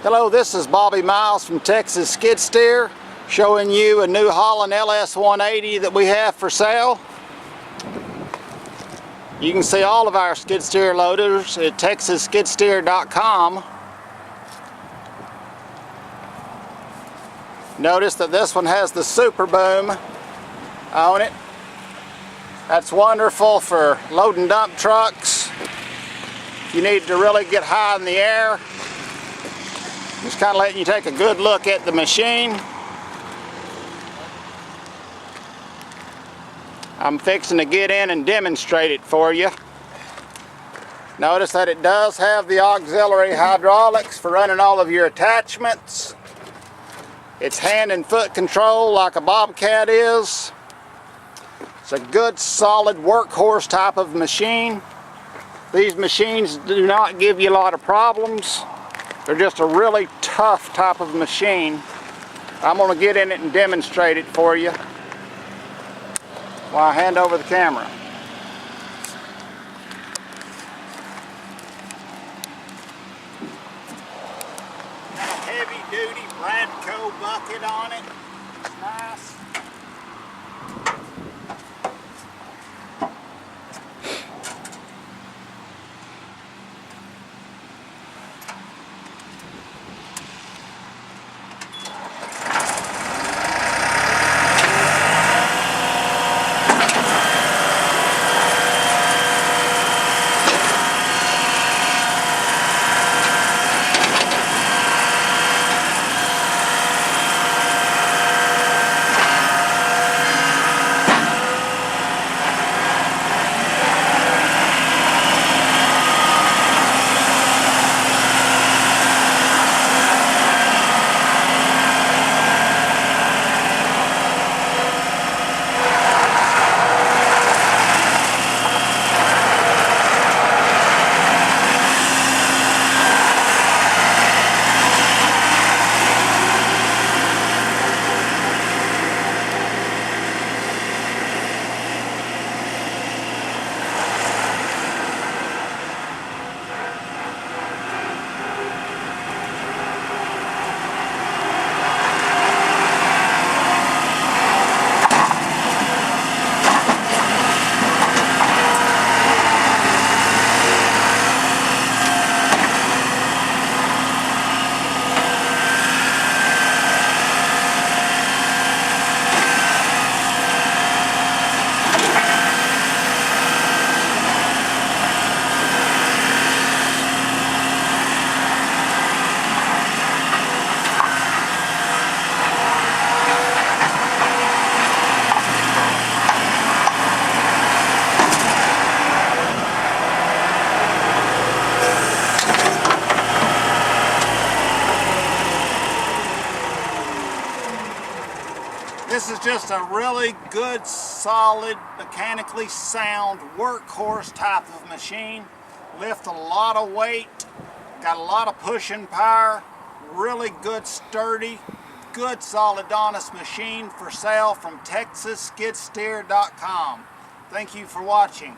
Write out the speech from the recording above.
Hello, this is Bobby Miles from Texas Skid Steer, showing you a New Holland LS180 that we have for sale. You can see all of our skid steer loaders at texasskidsteer.com. Notice that this one has the Super Boom on it. That's wonderful for load and dump trucks. If you need to really get high in the air, just kind of letting you take a good look at the machine. I'm fixing to get in and demonstrate it for you. Notice that it does have the auxiliary hydraulics for running all of your attachments. It's hand and foot control like a Bobcat is. It's a good solid workhorse type of machine. These machines do not give you a lot of problems. They're just a really tough type of machine. I'm going to get in it and demonstrate it for you while I hand over the camera. Got a heavy duty Bradco bucket on it. It's nice. This is just a really good, solid, mechanically sound workhorse type of machine. Lift a lot of weight, got a lot of pushing power, really good, sturdy, good, solid, honest machine for sale from texasskidsteer.com. Thank you for watching.